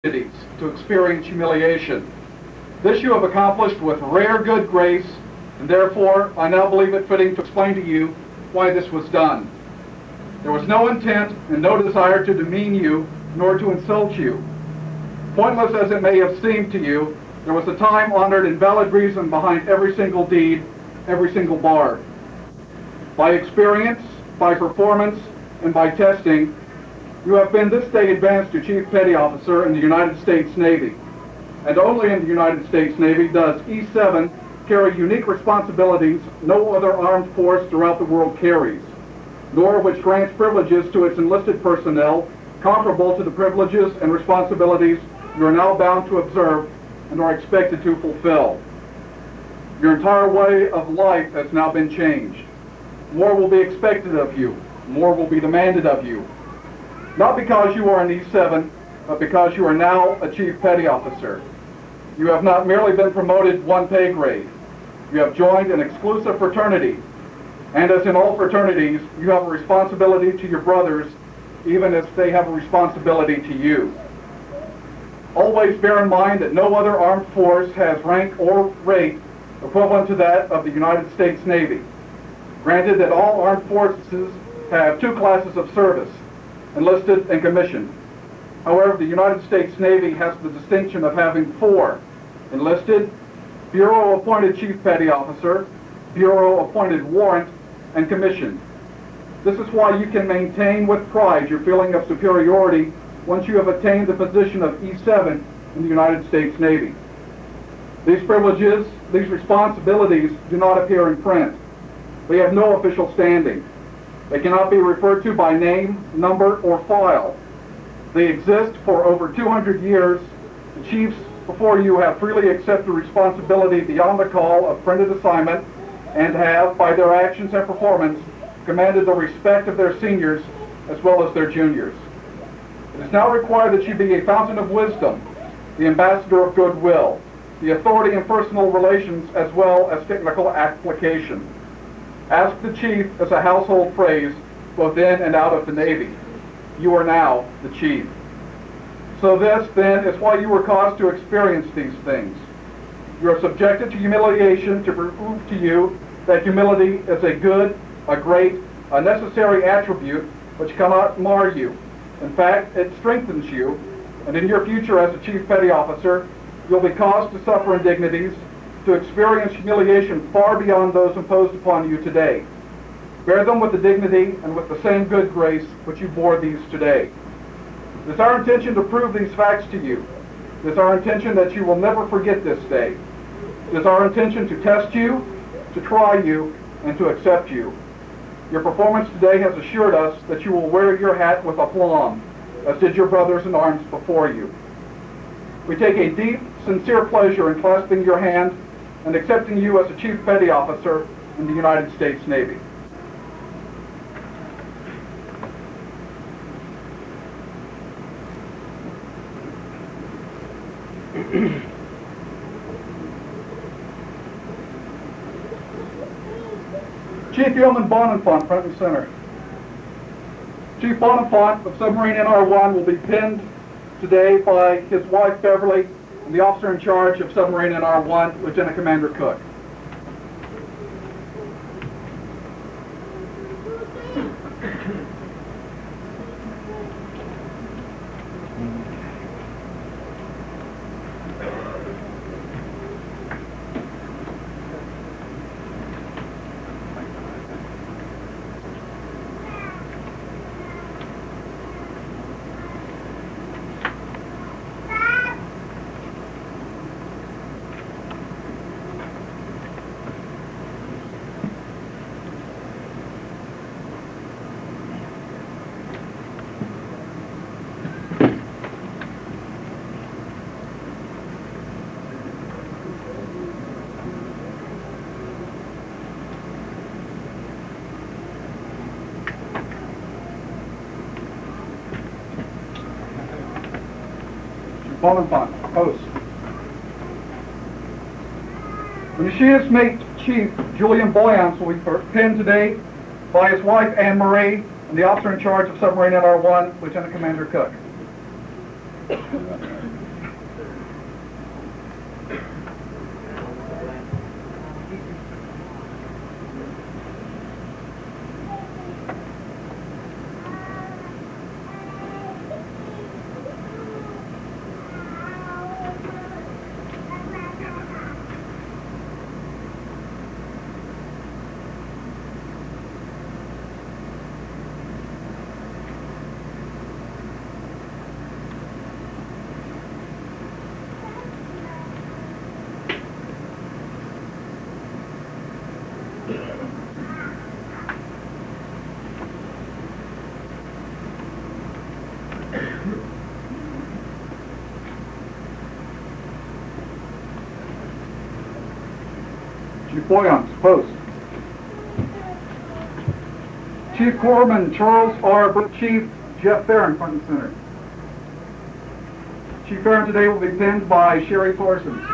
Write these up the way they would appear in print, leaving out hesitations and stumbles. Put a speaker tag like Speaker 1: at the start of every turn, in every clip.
Speaker 1: to experience humiliation. This you have accomplished with rare good grace, and therefore I now believe it fitting to explain to you why this was done. There was no intent and no desire to demean you, nor to insult you. Pointless as it may have seemed to you, there was a time-honored and valid reason behind every single deed, every single bar. By experience, by performance, and by testing, you have been this day advanced to Chief Petty Officer in the United States Navy. And only in the United States Navy does E7 carry unique responsibilities no other armed force throughout the world carries, nor which grants privileges to its enlisted personnel comparable to the privileges and responsibilities you are now bound to observe and are expected to fulfill. Your entire way of life has now been changed. More will be expected of you. More will be demanded of you. Not because you are an E7, but because you are now a Chief Petty Officer. You have not merely been promoted one pay grade. You have joined an exclusive fraternity. And as in all fraternities, you have a responsibility to your brothers, even as they have a responsibility to you. Always bear in mind that no other armed force has rank or rate equivalent to that of the United States Navy. Granted that all armed forces have two classes of service, enlisted and commissioned. However, the United States Navy has the distinction of having four: enlisted, Bureau-appointed Chief Petty Officer, Bureau-appointed warrant, and commissioned. This is why you can maintain with pride your feeling of superiority once you have attained the position of E7 in the United States Navy. These privileges, these responsibilities do not appear in print. They have no official standing. They cannot be referred to by name, number, or file. They exist for over 200 years. The chiefs before you have freely accepted responsibility beyond the call of printed assignment and have, by their actions and performance, commanded the respect of their seniors as well as their juniors. It is now required that you be a fountain of wisdom, the ambassador of goodwill, the authority in personal relations as well as technical application. Ask the chief is a household phrase both in and out of the Navy. You are now the chief. So this, then, is why you were caused to experience these things. You are subjected to humiliation to prove to you that humility is a good, a great, a necessary attribute which cannot mar you. In fact, it strengthens you, and in your future as a Chief Petty Officer, you'll be caused to suffer indignities, to experience humiliation far beyond those imposed upon you today. Bear them with the dignity and with the same good grace which you bore these today. It is our intention to prove these facts to you. It is our intention that you will never forget this day. It is our intention to test you, to try you, and to accept you. Your performance today has assured us that you will wear your hat with aplomb, as did your brothers in arms before you. We take a deep, sincere pleasure in clasping your hand and accepting you as a Chief Petty Officer in the United States Navy. Chief Yeoman Bonenfant, front and center. Chief Bonenfant of submarine NR1 will be pinned today by his wife Beverly and the officer in charge of submarine NR1, Lieutenant Commander Cook. Bonenfant, post. The machinist mate Chief Julian Boyance will be pinned today by his wife Anne Marie and the officer in charge of submarine NR1, Lieutenant Commander Cook. Chief Boyance, post. Chief Corpsman Charles R. Burke, Chief Jeff Farron, front and center. Chief Farron today will be pinned by Sherry Parsons.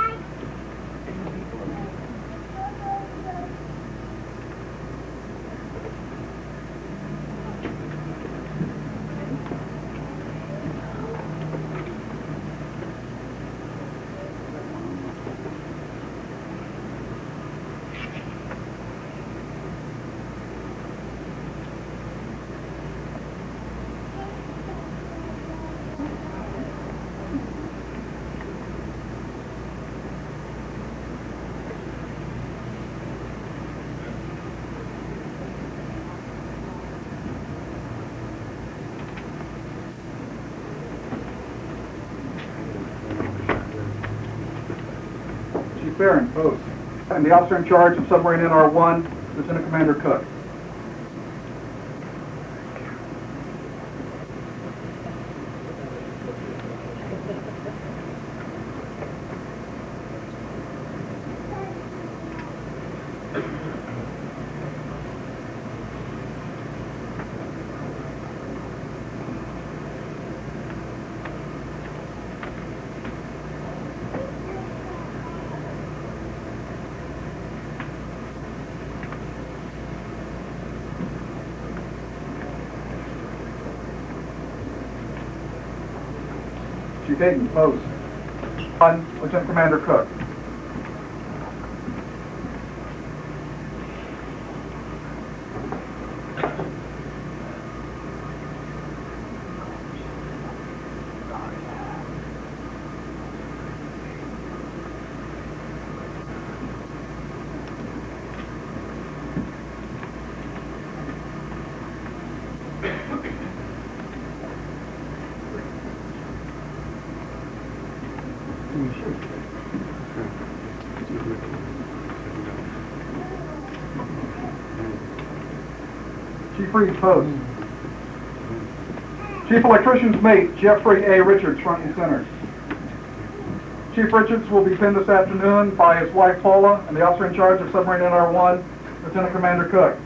Speaker 1: Farron, post. And the officer in charge of submarine NR1, Lieutenant Commander Cook. Chief Hayden, post. On Lieutenant Commander Cook. Chief Reed, post. Chief Electrician's mate, Jeffrey A. Richards, front and center. Chief Richards will be pinned this afternoon by his wife Paula and the officer in charge of submarine NR1, Lieutenant Commander Cook.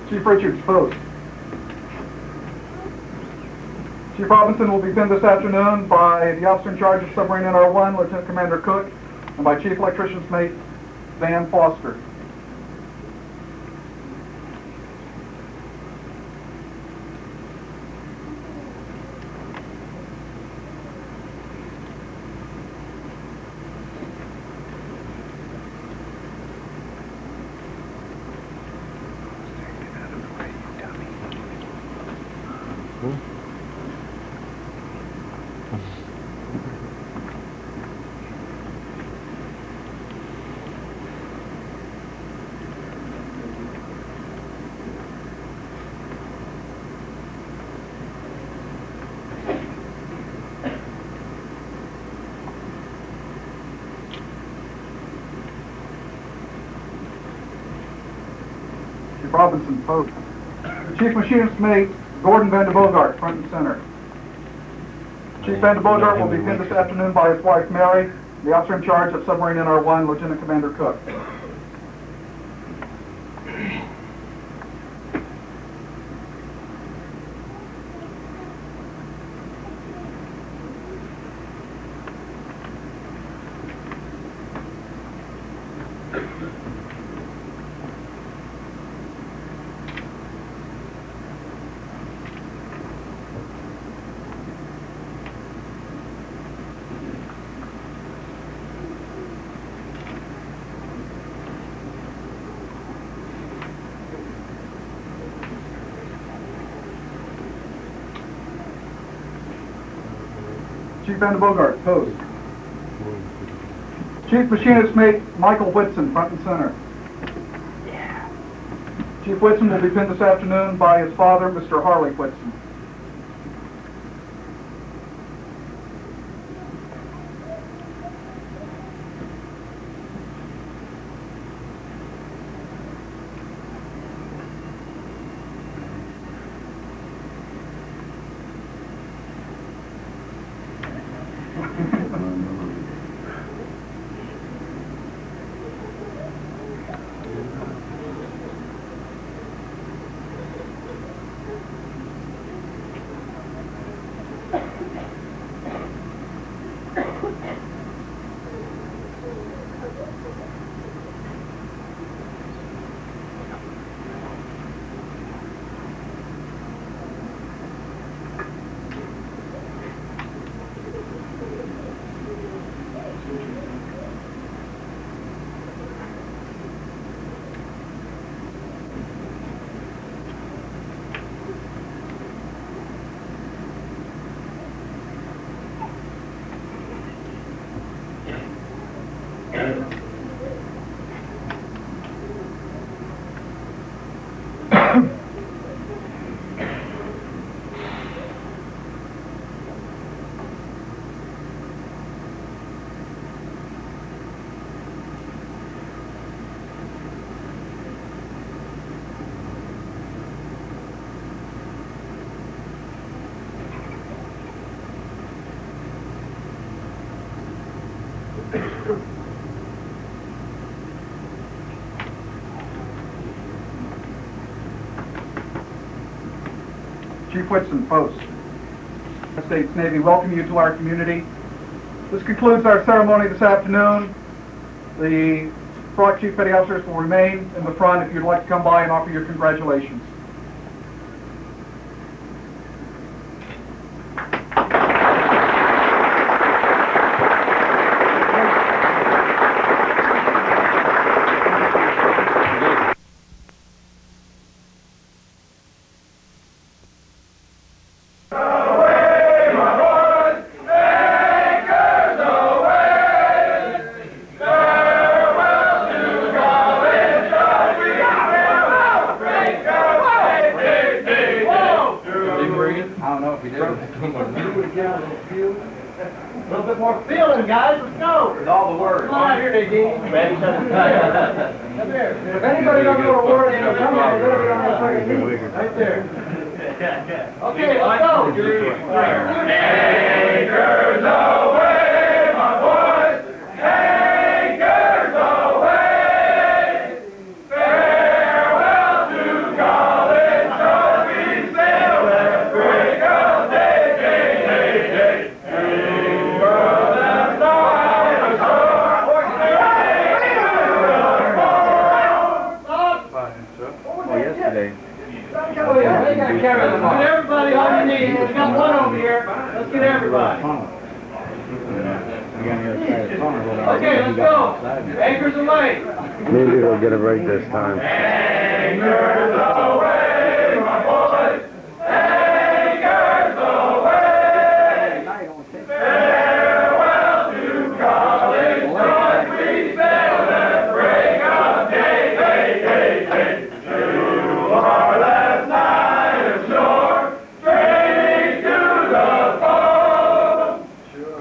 Speaker 1: Chief Richards, post. Chief Robinson will be pinned this afternoon by the officer in charge of submarine NR1, Lieutenant Commander Cook, and by Chief Electrician's mate, Van Foster. Chief Robinson, post. Chief Machinist mate, Gordon Van de Bogart, front and center. Chief Van de Bogart will be pinned this afternoon by his wife Mary, the officer in charge of submarine NR1, Lieutenant Commander Cook. Chief Van Bogart, post. Chief Machinist Mate Michael Whitson, front and center. Chief Whitson will be pinned this afternoon by his father, Mr. Harley Whitson. Chief Whitson, post. United States Navy, welcome you to our community. This concludes our ceremony this afternoon. The Frog Chief Petty Officers will remain in the front if you'd like to come by and offer your congratulations.
Speaker 2: Maybe we'll get it right this time.
Speaker 3: Anchors away, my boys! Anchors away! Farewell to college, joys we sail at break of day, to our last night ashore, straight to the foe,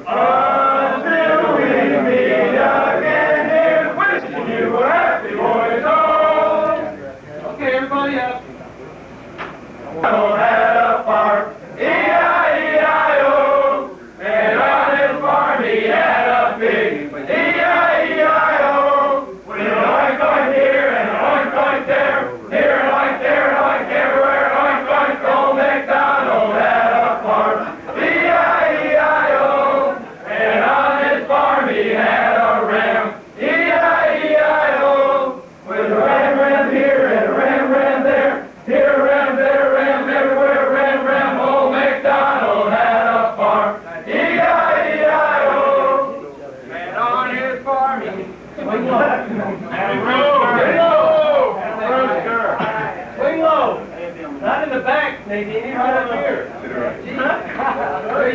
Speaker 3: until we meet again here, wishing you a happy boys home. Okay, everybody up. Don't have a farm, E-I-E-I-O, and on his farm he had a pig, E-I-E-I-O, with an oink oink here and an oink oink there, here and oink there and oink everywhere, oink oink, old MacDonald had a farm, E-I-E-I-O, and on his farm he had a ram, E-I-E-I-O, with a ram here and a ram there, here a ram, there a ram, everywhere ram, old MacDonald had a farm, E-I-E-I-O, and on his farm he swing low, and low, swing low, not in the back, Nadine, right up here.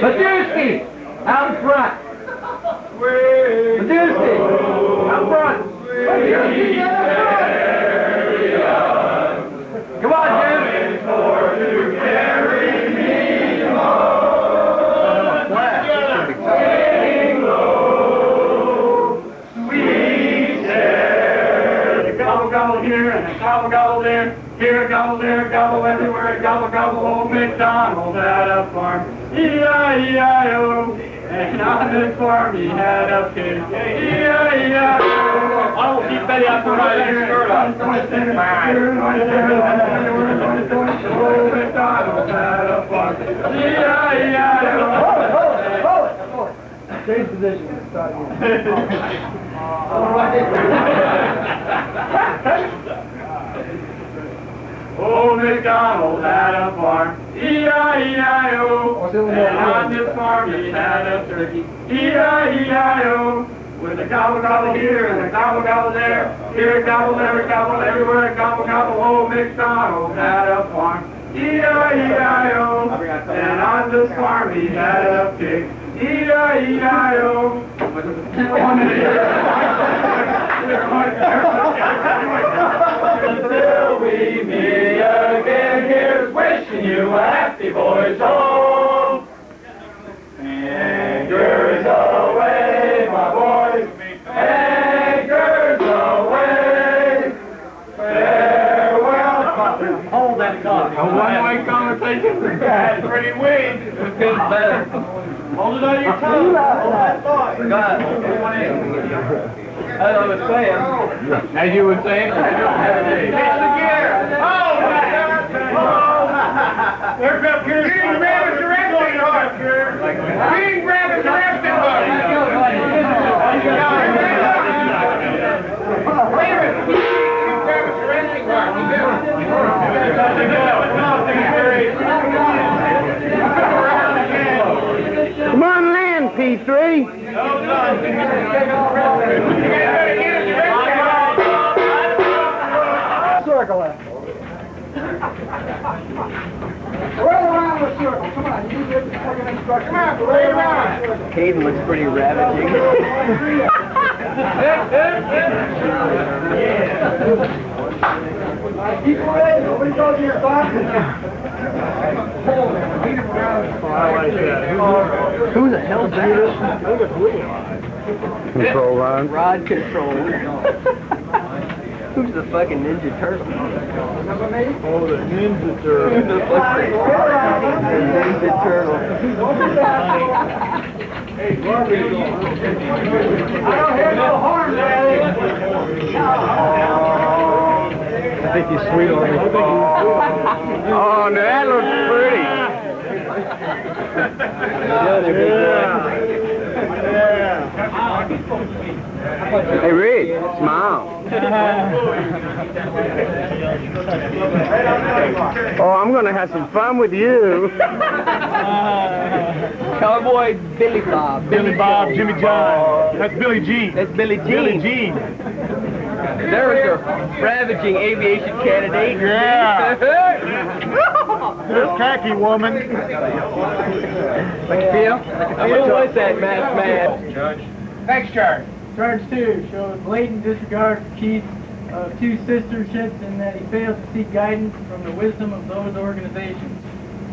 Speaker 3: Badurski, Out front. Madusi, out front. Come on, Jim. Sing low, sweet chariot. Gobble, gobble here and a gobble, gobble there. Here a gobble, there a gobble, everywhere a gobble, gobble. Old MacDonald had a farm. E-I-E-I-O. And on this farm he had a pig. E-I-E-I-O. I will keep Betty up for my skirt on. Old MacDonald had a farm. E-I-E-I-O. Change position. All right. Old MacDonald had a farm, E-I-E-I-O, and on this farm he had a turkey, E-I-E-I-O, with a gobble gobble here and a gobble gobble there, here a gobble, there a gobble, everywhere a gobble gobble. Old MacDonald had a farm, E-I-E-I-O, and on this farm he had a pig, E-I-E-I-O. Until we meet again, here's wishing you a happy voyage home. Anchors away, my boys, anchors away. Farewell. Hold that thought. A one-way conversation. That's pretty weak. It's getting better. Hold it on your tongue. Hold that thought. Go ahead. As I was saying, as you were saying, catch the gear. Oh, there's up here. King Rabbit's arresting horse. King Rabbit's arresting horse. Wait a minute. King Rabbit's arresting horse.
Speaker 2: Come on, land, P3.
Speaker 3: Circle it. Right around the circle. Come on, you get the fucking instruction. Come on, right around.
Speaker 4: Hayden looks pretty ravaging.
Speaker 3: Keep away. Nobody goes here, Bob.
Speaker 4: Who the hell's that?
Speaker 2: Control line.
Speaker 4: Rod control. Who's the fucking Ninja Turtle?
Speaker 2: Oh, the Ninja Turtle.
Speaker 4: Who's the fucking Ninja Turtle?
Speaker 3: I don't hear no horn, Daddy.
Speaker 2: I think he's sweet on me. Oh, now that looks pretty. Hey, Reed, smile. Oh, I'm going to have some fun with you.
Speaker 4: Cowboy Billy Bob.
Speaker 5: Billy Bob, Jimmy John. That's Billy Jean.
Speaker 4: That's Billy Jean.
Speaker 5: Billy Jean.
Speaker 4: There was a ravaging aviation candidate.
Speaker 5: Yeah. This khaki woman.
Speaker 4: Like Phil? How much was that masked man?
Speaker 5: Judge.
Speaker 3: Thanks, Charge.
Speaker 6: Charge 2 shows blatant disregard for Keith of two sisterships and that he fails to seek guidance from the wisdom of those organizations.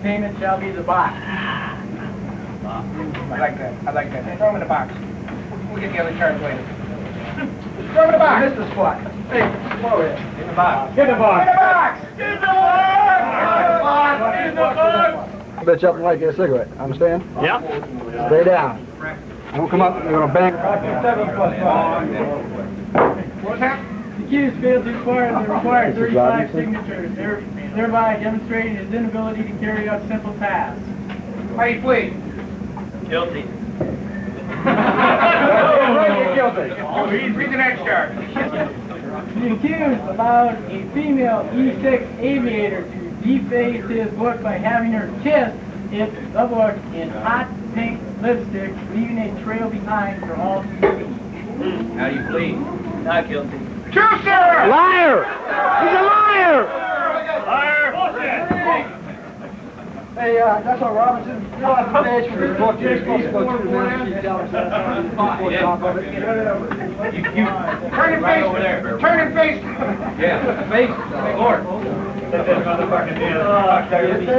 Speaker 6: Payment shall be the box.
Speaker 3: I like that. I like that. Throw him in the box. We'll get the other charge later. Throw him in the box. Missed the spot. Hey, come over here. In the box. Get the box. Get the box. Get the box. Get the box.
Speaker 1: Bitch up and light a cigarette, understand?
Speaker 5: Yeah.
Speaker 1: Stay down. Don't come up, you're gonna bang.
Speaker 3: What's that?
Speaker 6: The accused failed to acquire the required 35 signatures, thereby demonstrating his inability to carry out simple tasks.
Speaker 3: How you plead?
Speaker 4: Guilty.
Speaker 3: You're guilty. Read the next charge.
Speaker 6: The accused allowed a female E6 aviator to deface his book by having her kiss the book in hot pink lipstick, leaving a trail behind for all to see.
Speaker 4: How do you plead? Not guilty.
Speaker 3: True, sir!
Speaker 2: Liar! He's a liar!
Speaker 3: Liar! Bullshit!
Speaker 6: Hey, that's all, Robinson. You don't have to badge for this book. You're supposed to go to the man sheet, tell us that. Top of it.
Speaker 3: Turn your face over there. Turn your face.
Speaker 4: Yeah, face, Lord.
Speaker 7: I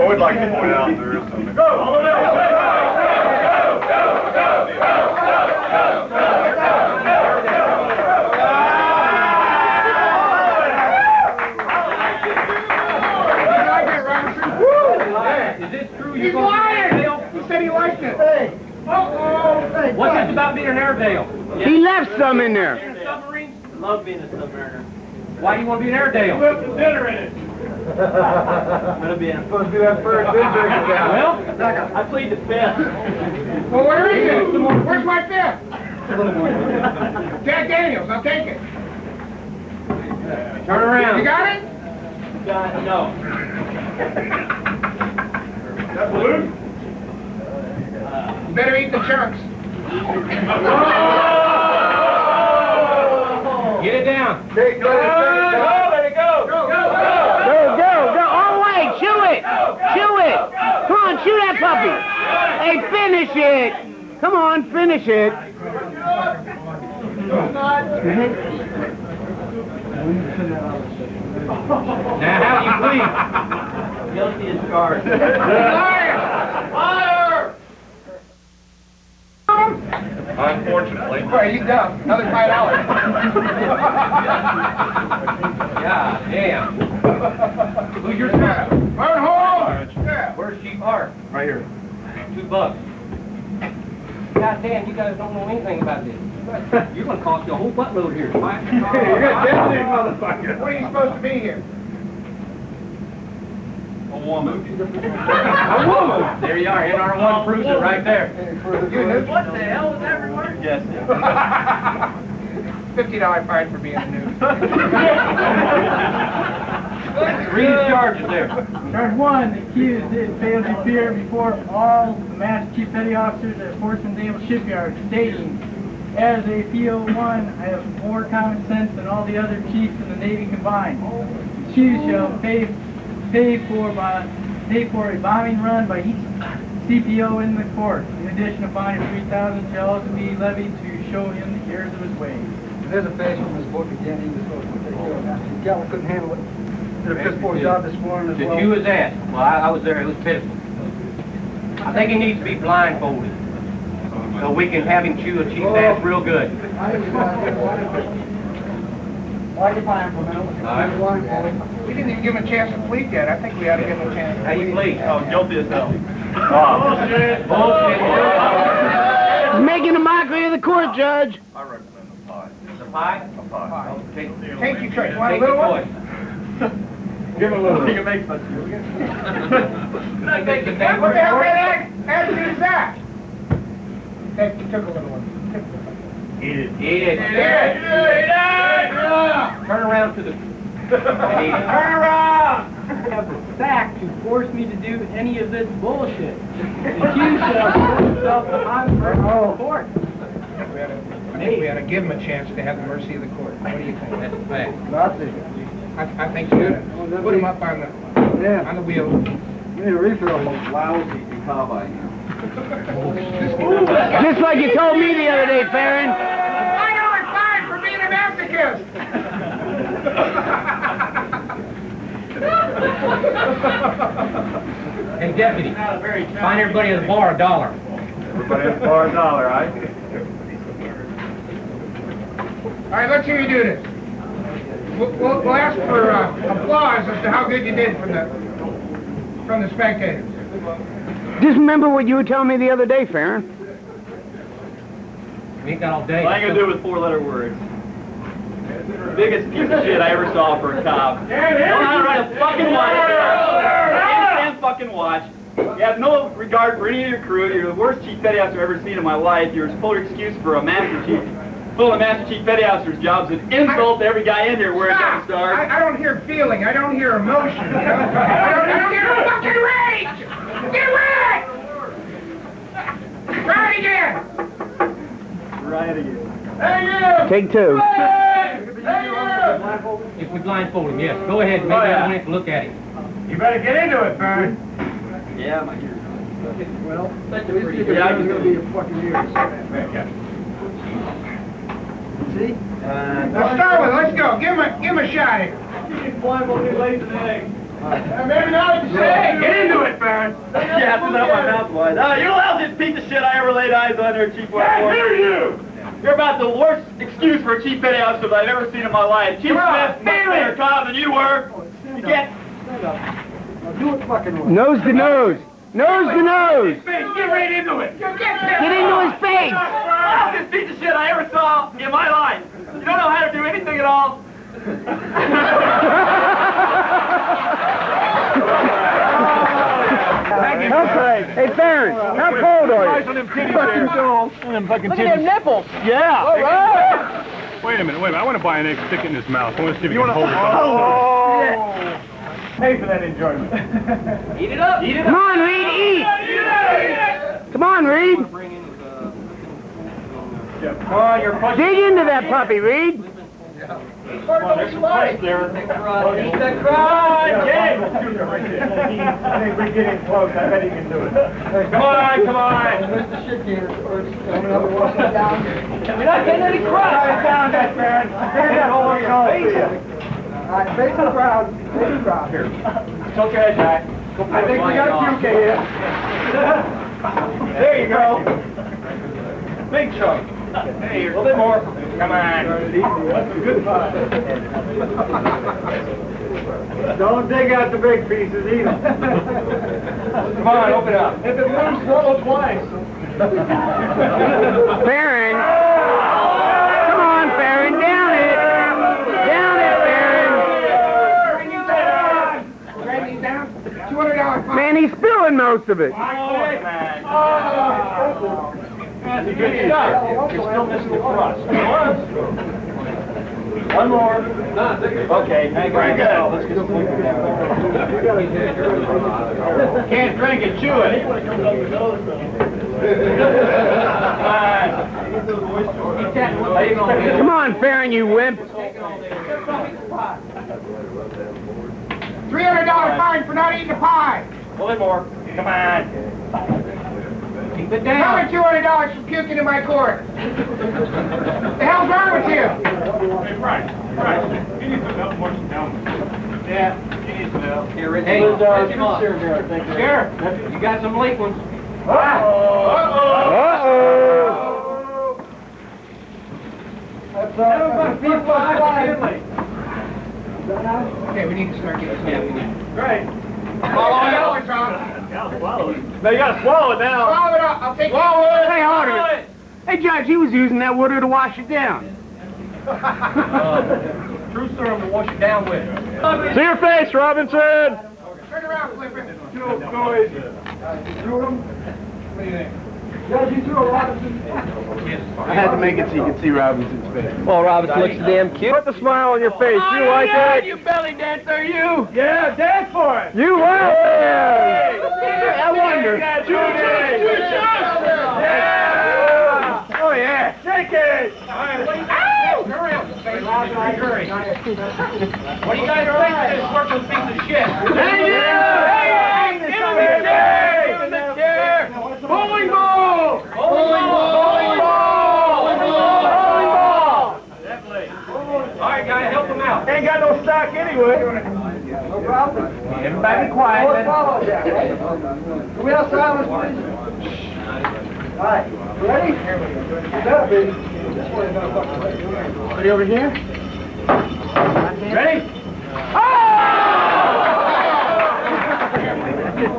Speaker 7: would like to point out there is something. Go!
Speaker 4: Is this true?
Speaker 3: He's lying! He said he liked it. Hey. Uh-oh.
Speaker 4: What's this about being an Airedale?
Speaker 2: He left some in there.
Speaker 4: Submarines? Love being a submariner. Why do you want to be an Airedale?
Speaker 3: Put some dinner in it.
Speaker 4: Gonna be supposed to be that first Well, I plead the fifth.
Speaker 3: Well, where is it? Where's my fifth? Jack Daniels, I'll take it.
Speaker 4: Turn around.
Speaker 3: You got it?
Speaker 4: No.
Speaker 7: That balloon?
Speaker 3: You better eat the chunks.
Speaker 4: Get it down.
Speaker 7: Hey, go ahead.
Speaker 3: Let it go. Go.
Speaker 2: Go. Oh, wait, chew it. Chew it. Come on, chew that puppy. Hey, finish it. Come on, finish it.
Speaker 4: Now, how do you plead? Guilty as charged.
Speaker 3: Liar!
Speaker 7: Unfortunately.
Speaker 3: Boy, you dumb. Another $5.
Speaker 4: Yeah, damn. Who's your son?
Speaker 3: Run home! Yeah.
Speaker 4: Where's Chief Hart?
Speaker 7: Right here.
Speaker 4: $2. God damn, you guys don't know anything about this. You're gonna cost you a whole buttload here.
Speaker 7: You're gonna tell me, motherfucker.
Speaker 3: What are you supposed to be here?
Speaker 7: A woman.
Speaker 4: A woman! There you are, NR1 proves it right there.
Speaker 3: What the hell was that remark?
Speaker 4: Yes.
Speaker 3: $50 fine for being a nude.
Speaker 4: Read the charges there.
Speaker 6: Charge 1, the accused did fail to appear before all the Master Chief Petty Officers at Portsmouth Shipyard, stating, as a PO1, I have more common sense than all the other chiefs in the Navy combined. The chiefs shall pay for a bombing run by each CPO in the court. In addition, a fine of $3,000 shall also be levied to show him the errors of his ways.
Speaker 8: There's a page from his book again. He was supposed to take care of that. Gallup couldn't handle it. Did a piss poor job this morning as
Speaker 4: To
Speaker 8: well.
Speaker 4: chew his ass. Well, I was there. It was pitiful. I think he needs to be blindfolded so we can have him chew a chief's ass real good.
Speaker 8: Why you fine for a minute?
Speaker 3: We didn't even give him a chance to plead yet. I think we ought to give him a chance.
Speaker 4: How you plead?
Speaker 7: Oh, guilty as hell.
Speaker 4: Bullshit.
Speaker 2: He's making a mockery of the court, Judge.
Speaker 7: I recommend a pie.
Speaker 4: The pie?
Speaker 7: A pie.
Speaker 3: Thank you, Trey. You want a
Speaker 4: Take
Speaker 3: little
Speaker 4: the
Speaker 3: one?
Speaker 4: toy.
Speaker 7: Give him a little. You can make such
Speaker 3: What the hell kind of attitude is that? Hey, you took a little one.
Speaker 7: Eat it.
Speaker 4: Eat it. Turn around to the... and eat it.
Speaker 3: Turn around!
Speaker 6: Have the sack to force me to do any of this bullshit. The accused shall put himself behind the court.
Speaker 3: I think we ought to give him a chance to have the mercy of the court. What do you think?
Speaker 4: That's a fact.
Speaker 3: I think you should. Put him up on the wheel.
Speaker 8: You need a refill.
Speaker 1: Lousy become I am.
Speaker 2: Just like you told me the other day, Farron.
Speaker 3: $5 fine for being a masochist!
Speaker 4: Hey, deputy, find everybody at the bar $1.
Speaker 7: Everybody at the bar $1, right?
Speaker 3: All right, let's hear you do this. We'll ask for applause as to how good you did from the spectators.
Speaker 2: Just remember what you were telling me the other day, Farron.
Speaker 4: We ain't got all day.
Speaker 9: All I can do with 4-letter words. Biggest piece of shit I ever saw for a cop. Don't know how to write a fucking watch. Can't fucking watch. You have no regard for any of your crew. You're the worst chief petty officer I've ever seen in my life. You're a supposed excuse for a master chief. Full of master chief petty officer's jobs. An insult to every guy in here wearing
Speaker 3: Stop!
Speaker 9: a star.
Speaker 3: I don't hear feeling. I don't hear emotion. You know? I don't hear fucking rage! Get rage! Try it again!
Speaker 9: Right again.
Speaker 3: Hey, you!
Speaker 2: Take two.
Speaker 3: Hey, you!
Speaker 4: If we blindfold him, yes. Go ahead, make everyone have to look at him.
Speaker 5: You better get into it, Farron.
Speaker 9: Yeah, my ears.
Speaker 8: Well,
Speaker 9: Such a
Speaker 8: at least
Speaker 9: pretty-
Speaker 8: you can
Speaker 9: Yeah, I
Speaker 8: it's
Speaker 9: can
Speaker 8: gonna
Speaker 9: do
Speaker 8: be
Speaker 9: it.
Speaker 8: your fucking ears. See?
Speaker 5: Now start with it. Let's go. Give him a shot here.
Speaker 7: Blind will be laid today.
Speaker 5: Maybe now you say, get into it, Baron.
Speaker 9: Yeah, that's not my mouth wide. You're the loudest piece of shit I ever laid eyes on there, Chief
Speaker 5: I
Speaker 9: Wentworth.
Speaker 5: hear you.
Speaker 9: You're about the worst excuse for a cheap petty officer that I've ever seen in my life. Chief
Speaker 5: Come on,
Speaker 9: Smith, much
Speaker 5: feel
Speaker 9: better
Speaker 5: it.
Speaker 9: cop than you were. You can't.
Speaker 8: Stand up. Now do it fucking right.
Speaker 2: Nose to nose. Nose to nose.
Speaker 5: Get right into it.
Speaker 2: Get into his face.
Speaker 9: Loudest piece of shit I ever saw in my life. You don't know how to do anything at all.
Speaker 2: Hey, Farron, how cold are
Speaker 5: Eyes
Speaker 2: you?
Speaker 5: on them titties there. On them fucking
Speaker 2: Look at them
Speaker 5: titties.
Speaker 2: nipples.
Speaker 5: Yeah.
Speaker 2: All right.
Speaker 5: Wait a minute. I want to buy an egg, stick it in his mouth. I want to see if he can hold it. Pay for that enjoyment.
Speaker 9: Eat it up. Eat it
Speaker 2: Come on, Reed, eat. Come on, Reed.
Speaker 5: Come on, you're pushing.
Speaker 2: Dig into that puppy, Reed.
Speaker 5: There's some push there.
Speaker 9: Eat the crowd.
Speaker 5: Yeah, let's do that right there. I think we're getting close. I bet he can do it. Come on.
Speaker 8: Where's the shit can? Or I'm gonna have to wash it down.
Speaker 9: We're not getting any crowd.
Speaker 5: Down that, Baron. Stand that whole thing all for you.
Speaker 8: All right, face the crowd. Face the crowd. Here.
Speaker 5: It's okay, Jack. I think we got a puke here. There you go. Big chunk. Hey, a little bit more. Come on. That's a good pie. Don't dig out the big pieces either. Come on, open up. If it moves, swallow twice.
Speaker 2: Farron. Come on, Farron, down it. Down it, Farron.
Speaker 8: $200 fine.
Speaker 2: Man, he's spilling most of it.
Speaker 5: That's a good shot. You're still missing the crust. One more. Okay, very good. Let's get some liquor down. Can't drink it, chew it.
Speaker 2: Come on, Farron, you wimp.
Speaker 8: $300 fine for not eating the pie.
Speaker 5: A little more. Come on. Keep it down.
Speaker 8: Another $200 for puking in my court. The hell's wrong with you?
Speaker 5: Hey, Bryce, you need some help washing down. Yeah, you need some help.
Speaker 9: Here, Richie.
Speaker 5: Hey,
Speaker 9: Richie, come on.
Speaker 5: Sheriff,
Speaker 9: You got some late ones.
Speaker 2: Uh-oh.
Speaker 8: That's okay, we need to start getting some.
Speaker 5: Right.
Speaker 8: Swallow it up, Tom.
Speaker 5: Swallow it. No, you gotta swallow it now.
Speaker 8: Swallow it up. I'll take it.
Speaker 2: Hey, hold it. Hey, Judge, he was using that water to wash it down.
Speaker 9: True serum to wash it down with.
Speaker 5: See your face, Robinson.
Speaker 8: Turn around, Clifford.
Speaker 5: Go easy.
Speaker 8: Threw them? What do you think? Judge, you threw a Robinson.
Speaker 2: I had to make it so you could see Robinson's face.
Speaker 4: Well, Robinson looks damn cute.
Speaker 5: Put the smile on your face. You like it?
Speaker 2: You belly dancer, you!
Speaker 5: Yeah, dance for it.
Speaker 2: You like it! I wonder.
Speaker 5: Yeah. Oh yeah. Shake it.
Speaker 9: What do you guys think of this worthless piece of shit?
Speaker 5: Hey, you! Hey, give him the chair! Give him the chair! Bowling ball! Bowling ball! Bowling ball! Bowling ball! Definitely.
Speaker 9: All right, guys, help them out.
Speaker 5: Ain't got no stock anyway.
Speaker 8: No problem.
Speaker 2: Everybody quiet.
Speaker 8: Let's follow that, right? Can we have silence, please? All right, you ready? You better be.
Speaker 2: Ready over here?
Speaker 5: Ready?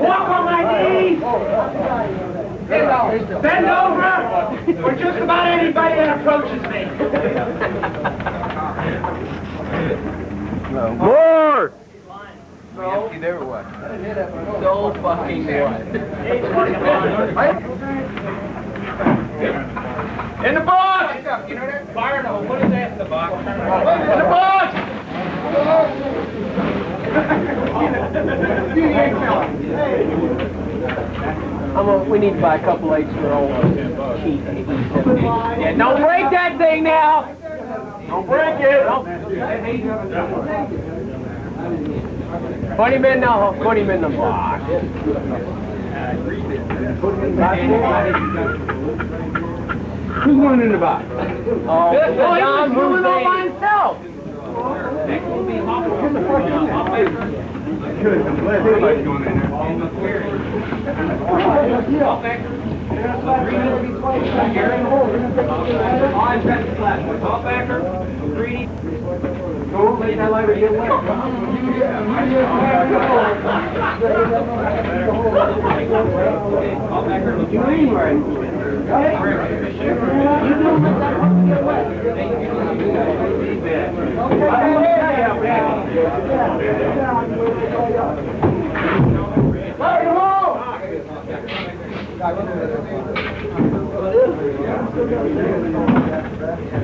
Speaker 2: Walk on my knees!
Speaker 8: Bend over.
Speaker 2: For just about anybody that approaches me. More!
Speaker 9: Empty there or what? So fucking what?
Speaker 5: In the box!
Speaker 9: Fire no, what is that in the box?
Speaker 5: In the box!
Speaker 4: We need to buy a couple eggs for old cheap.
Speaker 2: Yeah, don't break that thing now!
Speaker 5: Don't break it!
Speaker 2: Put him in the box. Who's going in the box? Oh, this is John moving all by himself.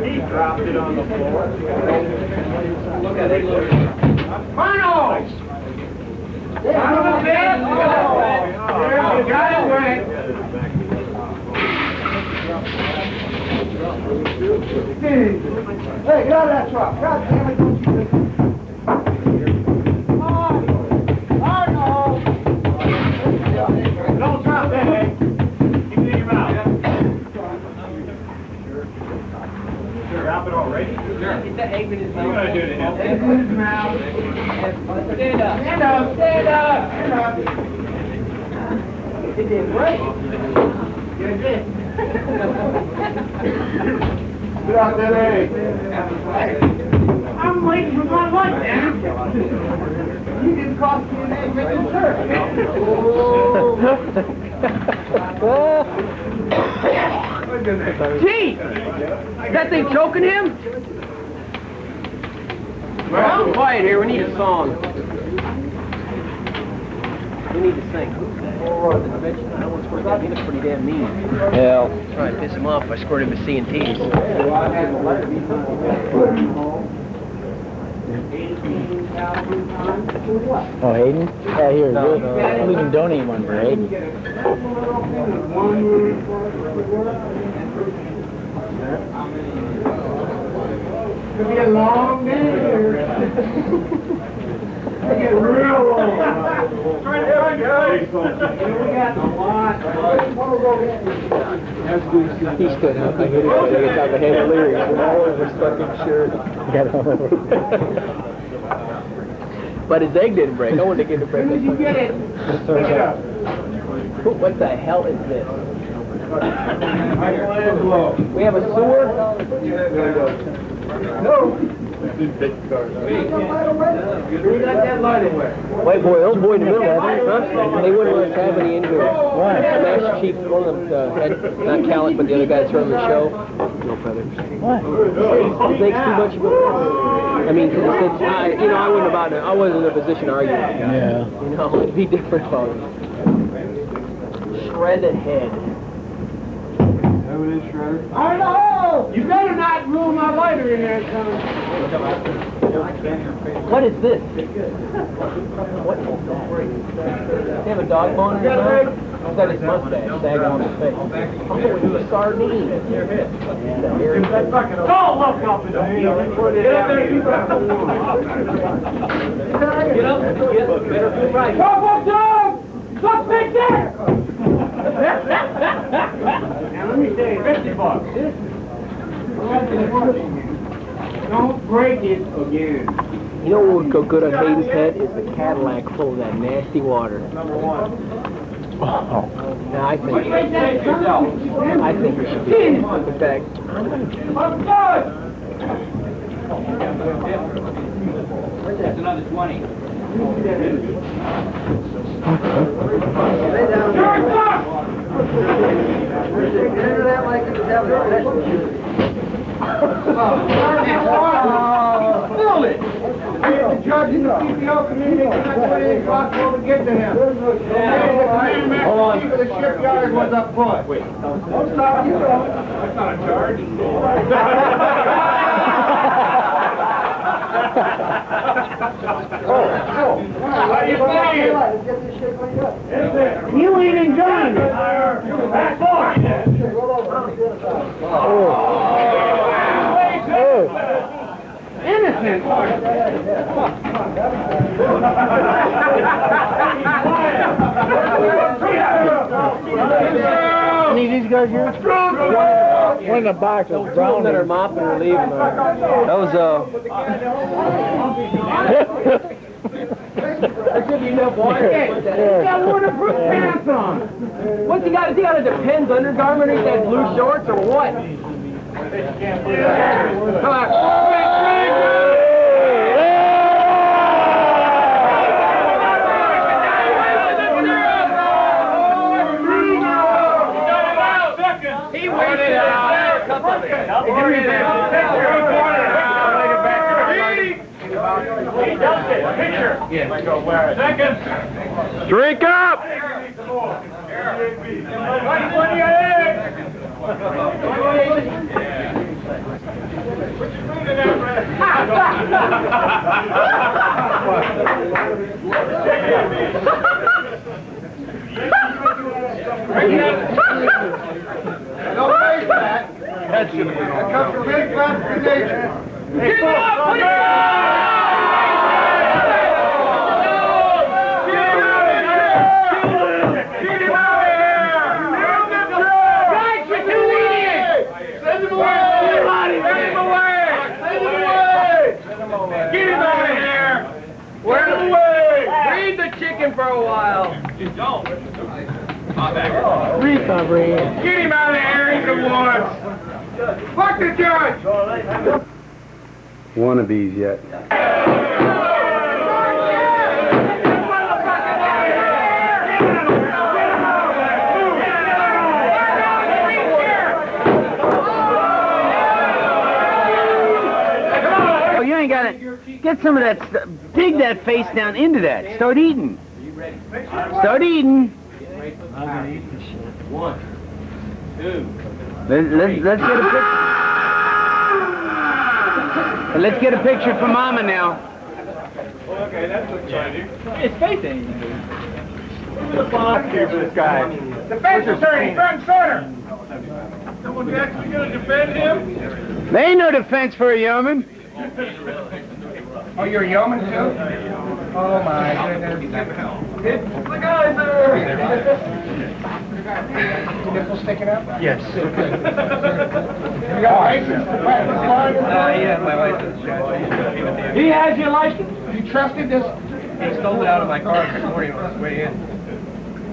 Speaker 3: He dropped it on the floor.
Speaker 2: Look at it.
Speaker 3: Arnold! Son of a bitch! You got it right.
Speaker 8: Hey, get out of that truck. God damn it, don't you Arnold!
Speaker 3: Don't drop that, eh? Keep it in your mouth. Drop it already? Sure.
Speaker 2: Get the egg in his
Speaker 3: What are you going to do to him?
Speaker 2: Egg in his mouth. Stand up. Stand up. Stand up. Stand up. It did great. You're good.
Speaker 3: Get out that egg.
Speaker 2: I'm waiting for my lunch, man. You didn't cost me an egg with your shirt. Gee! Is that thing choking him? Well, quiet here. We need a song. We need to sing. I don't want to squirt that. He looks pretty damn mean. Yeah. Try and piss him off by squirting him with C&Ts.
Speaker 10: Oh, Hayden? Yeah, here. We can donate one for Hayden.
Speaker 2: Could be a long day. I get real long. We got a lot.
Speaker 10: He stood up. I hit it. I got the head lyrics. All over his fucking shirt. Got all over.
Speaker 2: But his egg didn't break. I wanted to get it break. As soon as you get it, pick it up. What the hell is this? We have a sewer? No.
Speaker 3: Who got
Speaker 2: that light away?
Speaker 10: White boy, old boy in the middle, I think, huh? They wouldn't let us have any in here. Why? Master Chief, one of them, had, not Callan, but the other guy that's running the show. No feathers. What? He thinks too much of it. I mean, because he said, I wasn't in a position to argue with the guy. Yeah.
Speaker 2: You know, it'd be different about it. Shredded head. Arnold! You better not ruin my lighter in there, son. What is this? What is that? They have a dog bone in his mouth? Is that his mustache sagging on his face? Oh, it's a sardine.
Speaker 3: Don't look up in the field and put it out there.
Speaker 2: Get up. Better do right.
Speaker 3: Come on, John! Look back there!
Speaker 2: Now let me say, $50. Don't break it again.
Speaker 10: You know what would go good on Hayden's head is the Cadillac full of that nasty water.
Speaker 3: Number one.
Speaker 10: Oh.
Speaker 2: Now I think we should be in fact.
Speaker 4: That's another 20.
Speaker 8: Into that like it was having a session.
Speaker 2: Fill it! The judge in the CPO community cannot do anything possible to get to him. The command chief of the shipyard was up front. Wait.
Speaker 3: I'm sorry, you know. That's not a charge. How do you feel?
Speaker 8: Let's get this shit cleaned up.
Speaker 2: You ain't enjoying it.
Speaker 3: Back forward.
Speaker 2: Innocent.
Speaker 6: Any of these guys here? One in the box is brown.
Speaker 10: That are mopping or leaving. That was
Speaker 2: That should be enough water.
Speaker 6: He's got waterproof pants on.
Speaker 2: What's he got? Has he got a Depends undergarment or he got blue shorts or what? Come on.
Speaker 5: He wasted out. He dumped it. Picture. Second.
Speaker 3: Drink up!
Speaker 8: Don't waste that. That comes from big fat nature.
Speaker 5: Get him up! Put him up!
Speaker 2: For a while.
Speaker 9: Don't.
Speaker 6: Recovery.
Speaker 5: Get him out of here, he's the one. Fuck the judge!
Speaker 8: Wannabes yet.
Speaker 6: Oh, you ain't got it. Get some of that stuff. Dig that face down into that. Start eating. Start eating.
Speaker 9: I'm gonna eat this shit. 1, 2.
Speaker 6: Let's get a picture. Let's get a picture for Mama now.
Speaker 9: Okay, that's okay.
Speaker 2: His face ain't even good.
Speaker 9: This guy.
Speaker 5: Defense attorney, front and center! Someone's actually gonna defend him?
Speaker 6: There ain't no defense for a yeoman.
Speaker 5: Oh, you're a yeoman too? Oh my goodness. The guys are... Nipple sticking up?
Speaker 9: Yes.
Speaker 5: You got a license to practice law?
Speaker 9: Yeah, my license, Judge.
Speaker 5: He has your license? You trusted this?
Speaker 9: He stole it out of my car this morning on his way in.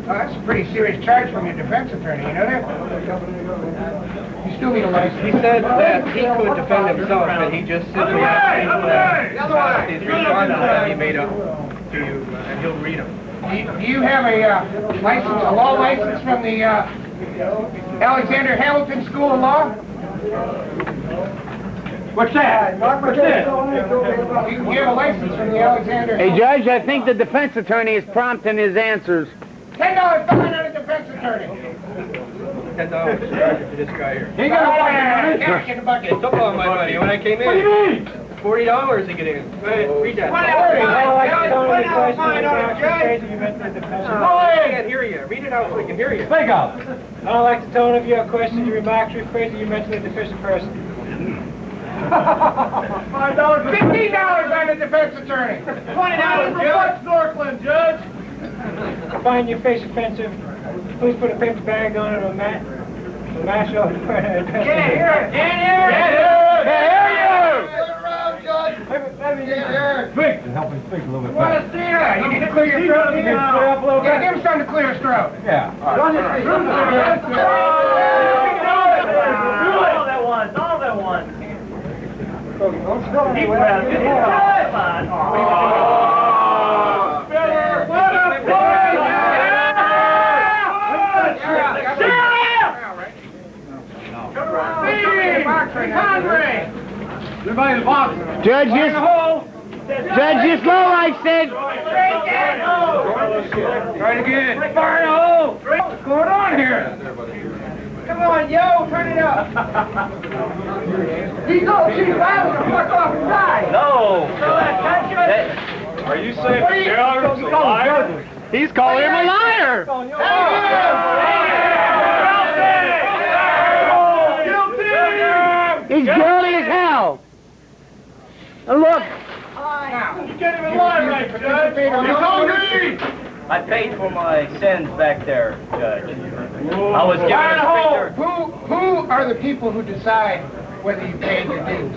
Speaker 5: Oh, that's a pretty serious charge from your defense attorney, you know that? You still need a license.
Speaker 9: He said that he could defend himself, and he just simply asked me the 3 charges that he made up to you, and he'll read them.
Speaker 5: Do you have a license, a law license from the Alexander Hamilton School of Law? What's that? What's this? You have a license from the Alexander...
Speaker 6: Hey, Judge, I think the defense attorney is prompt in his answers.
Speaker 5: $10 fine on a defense attorney.
Speaker 9: $10 for this guy here.
Speaker 5: He got a cash in the bucket.
Speaker 9: They took all my money when I came in.
Speaker 5: What do you mean?
Speaker 9: $40 to get in. Read that.
Speaker 5: I
Speaker 9: can't hear you. Read it out so I can hear you.
Speaker 5: Speak up.
Speaker 11: I don't like to tone if you have questions, you remarks, rephrase, you mention a deficient person.
Speaker 5: $15 on the defense attorney. $20 for butt snorkeling, Judge.
Speaker 11: I find your face offensive. Please put a paper bag on it or mash over it.
Speaker 5: Can't hear it. Can't hear it. Can't hear you. Get around, Judge. Let me hear it.
Speaker 8: Speak. Help me speak a little bit
Speaker 5: Want to see that? You need to clear your throat.
Speaker 11: Clear up a little
Speaker 5: Yeah,
Speaker 11: bit.
Speaker 5: give him something to clear his throat.
Speaker 8: Yeah.
Speaker 5: All
Speaker 11: All that one. All that one. Deep breath. Come on.
Speaker 8: Everybody in the box.
Speaker 6: Judge, this low, I said.
Speaker 5: Try it again. Fire in the hole. What's going on here? Come on, yo, turn it up. He's all cheap. I was a fuck off and die.
Speaker 9: No. Are you saying the jailer's a liar?
Speaker 3: He's calling him a liar!
Speaker 6: He's guilty as hell. And look,
Speaker 5: Now, you get him in
Speaker 7: why, right, Judge? He's hungry!
Speaker 4: I paid for my sins back there, Judge. I was given a picture.
Speaker 11: Who are the people who decide whether you paid your dues?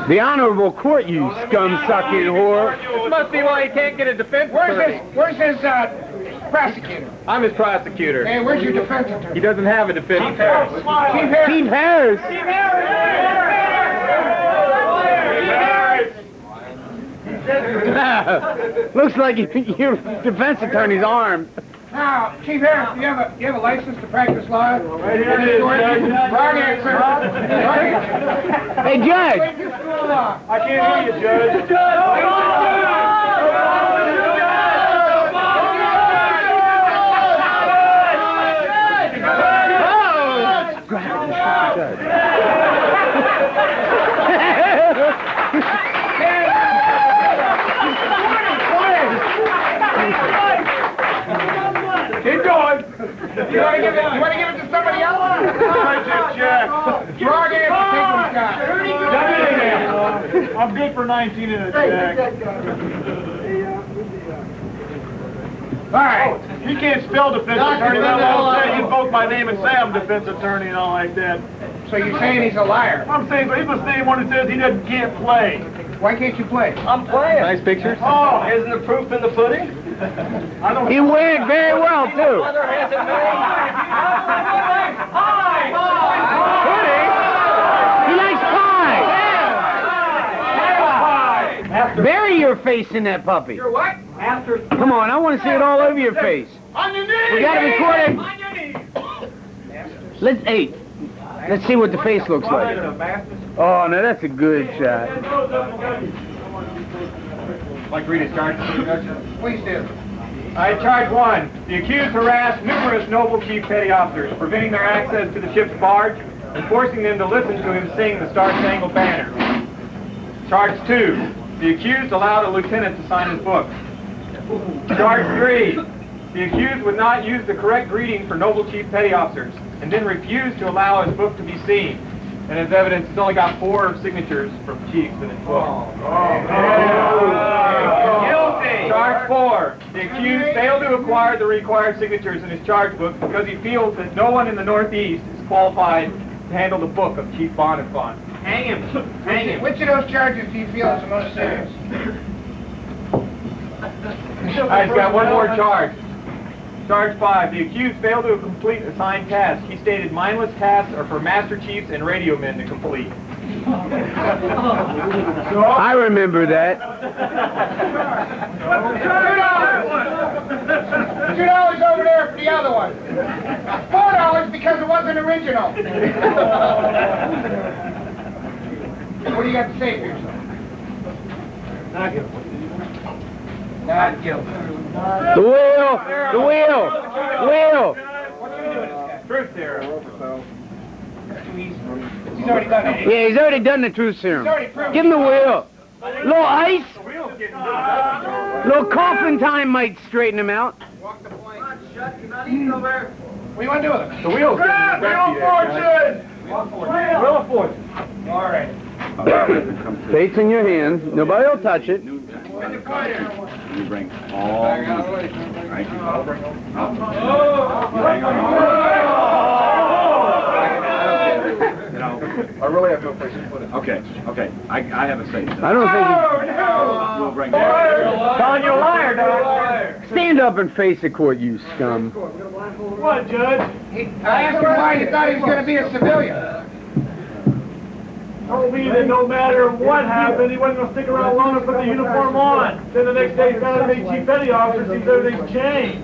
Speaker 5: The honorable court, you scum-sucking whore.
Speaker 9: This must be why he can't get a defense attorney.
Speaker 11: Where's his prosecutor?
Speaker 9: I'm his prosecutor.
Speaker 11: Hey, where's your defense attorney?
Speaker 9: He doesn't have a defense attorney.
Speaker 11: Chief Harris.
Speaker 5: Chief Harris! Looks like your defense attorney's armed.
Speaker 11: Now, Chief Harris, do you have a license to practice law?
Speaker 7: Right here it is, Judge.
Speaker 11: Wrong answer.
Speaker 5: Hey, Judge!
Speaker 7: I can't hear you, Judge. Keep going.
Speaker 11: You want to give it to somebody else?
Speaker 7: Jack.
Speaker 11: Wrong answer. Take what he's got.
Speaker 7: I'm good for 19 in a Jack.
Speaker 11: All right.
Speaker 7: He can't spell defense attorney that well. Say he invoke my name and say I'm defense attorney and all like that.
Speaker 11: So you're saying he's a liar?
Speaker 7: I'm saying, but he's the same one who says he can't play.
Speaker 11: Why can't you play?
Speaker 4: I'm playing.
Speaker 9: Nice pictures.
Speaker 7: Oh,
Speaker 4: Isn't the proof in the pudding?
Speaker 7: I don't.
Speaker 5: He weighed it very well, too.
Speaker 4: Mother hasn't
Speaker 5: He likes pie. Bury your face in that puppy.
Speaker 11: You're what?
Speaker 5: Come on, I want to see it all over your face.
Speaker 7: On your knees!
Speaker 5: We got to record it.
Speaker 7: On your knees!
Speaker 5: Let's see what the face looks like. Oh, no, that's a good shot.
Speaker 9: Like to read his charge, Judge?
Speaker 11: Please do.
Speaker 9: I charge one. The accused harassed numerous noble chief petty officers, preventing their access to the ship's barge and forcing them to listen to him sing the Star-Spangled Banner. Charge two. The accused allowed a lieutenant to sign his book. Charge three. The accused would not use the correct greeting for noble chief petty officers and then refused to allow his book to be seen. And as evidence, it's only got 4 signatures from chiefs in his book. Guilty! Charge 4. The accused failed to acquire the required signatures in his charge book because he feels that no one in the Northeast is qualified to handle the book of Chief Bonifant.
Speaker 4: Hang him. Hang him.
Speaker 11: Which of those charges do you feel is the most serious?
Speaker 9: I've got one more charge. Charge 5. The accused failed to complete assigned tasks. He stated mindless tasks are for master chiefs and radio men to complete.
Speaker 5: I remember that.
Speaker 11: $2 over there for the other one. $4 because it wasn't original. What do you got to say for yourself?
Speaker 7: Not guilty.
Speaker 11: Not guilty.
Speaker 5: The wheel! The wheel! Wheel!
Speaker 9: Truth serum.
Speaker 11: He's already done it.
Speaker 5: Yeah, he's already done the truth serum.
Speaker 11: He's already proved
Speaker 5: Give him the wheel. Little ice,
Speaker 9: The wheel's getting good.
Speaker 5: little coffin time might straighten him out.
Speaker 11: What do you want to do with it?
Speaker 9: The wheel's getting
Speaker 7: Wheel of
Speaker 9: fortune!
Speaker 11: Wheel of Fortune. All right.
Speaker 5: Fate's in your hand. Nobody will touch it.
Speaker 12: You bring all right?
Speaker 9: I really have no place to put it.
Speaker 12: Okay, I have a say.
Speaker 5: I don't think
Speaker 12: We'll bring
Speaker 9: Calling you a liar, dog.
Speaker 5: you... Stand up and face the court, you scum.
Speaker 7: What, Judge?
Speaker 11: I asked him why you thought he was going to be a civilian.
Speaker 7: Told me that no matter what happened, he wasn't going to stick around long enough to put the uniform on. Then the next day he's got to make chief petty officer, seems everything's changed.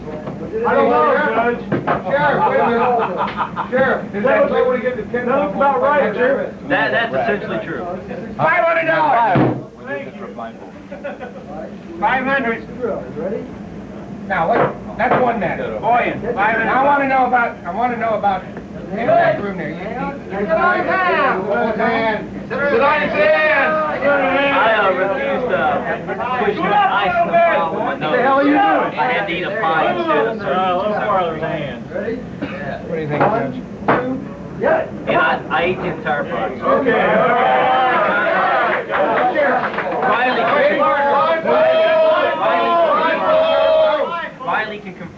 Speaker 7: I don't know, Judge.
Speaker 11: Sheriff, wait a minute. Sheriff, is that what he gets the $10?
Speaker 7: That looks about right, Sheriff.
Speaker 4: That's essentially true.
Speaker 11: $500.
Speaker 7: Thank you.
Speaker 11: 500. Now, what? That's one matter.
Speaker 9: Boy,
Speaker 11: Now, I want to know about in that room there. Sit on his hand.
Speaker 9: Sit on his hands!
Speaker 4: I refused to push the ice in the pile with my nose.
Speaker 5: What the hell are you doing?
Speaker 4: I had to eat a pie instead of serving.
Speaker 7: Let's borrow his hands.
Speaker 11: What do you think, Judge?
Speaker 4: And I ate the entire pie.
Speaker 7: Okay, all right.
Speaker 4: Riley,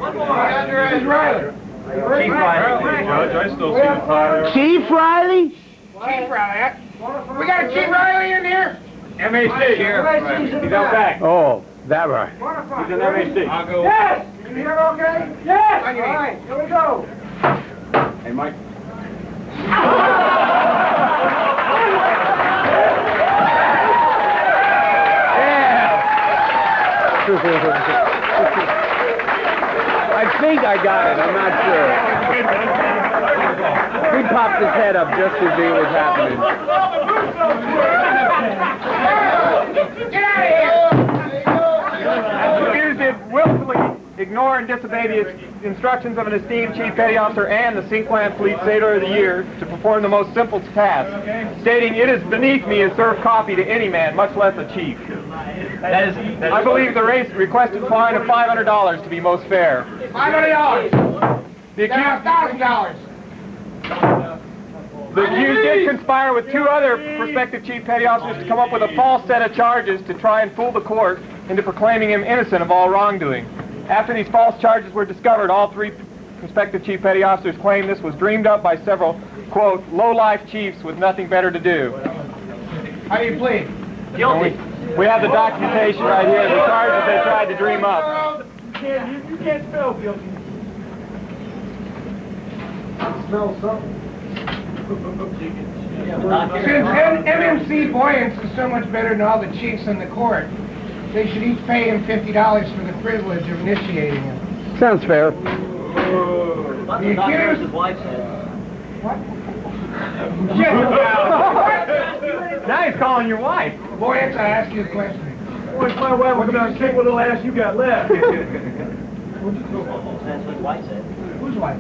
Speaker 11: Who's Riley?
Speaker 4: Chief Riley.
Speaker 7: Judge, I still see the tie.
Speaker 2: Chief Riley?
Speaker 11: Chief Riley. We got a Chief Riley in here?
Speaker 7: MAC. He's out back.
Speaker 2: Oh, that right.
Speaker 7: He's an MAC. I'll go.
Speaker 11: Yes! You hear okay? Yes! All right, here we go.
Speaker 12: Hey, Mike.
Speaker 2: I think I got it. I'm not sure. He popped his head up just as it was happening.
Speaker 11: Get out of here!
Speaker 4: Accused of willfully ignore and disobey the instructions of an esteemed Chief Petty Officer and the Sinkland Fleet Sailor of the Year to perform the most simple task, stating, "It is beneath me to serve coffee to any man, much less a chief." I believe the requested fine of $500 to be most fair.
Speaker 11: $500.
Speaker 4: The
Speaker 11: Now
Speaker 4: accused,
Speaker 11: $1,000.
Speaker 4: the accused did conspire with two other prospective Chief Petty Officers to come up with a false set of charges to try and fool the court into proclaiming him innocent of all wrongdoing. After these false charges were discovered, all three prospective Chief Petty Officers claimed this was dreamed up by several, quote, low-life chiefs with nothing better to do.
Speaker 11: How do you plead?
Speaker 4: Guilty. We have the documentation right here, the charges they tried to dream up.
Speaker 7: You can't spell guilty.
Speaker 8: Smell something.
Speaker 11: Since MMC Boyance is so much better than all the chiefs in the court, they should each pay him $50 for the privilege of initiating him.
Speaker 2: Sounds fair.
Speaker 11: The accused... What?
Speaker 4: Now he's calling your wife.
Speaker 11: Boyance, I ask you a question.
Speaker 7: Boy, if my wife was going to take what little ass you got left.
Speaker 11: Whose wife?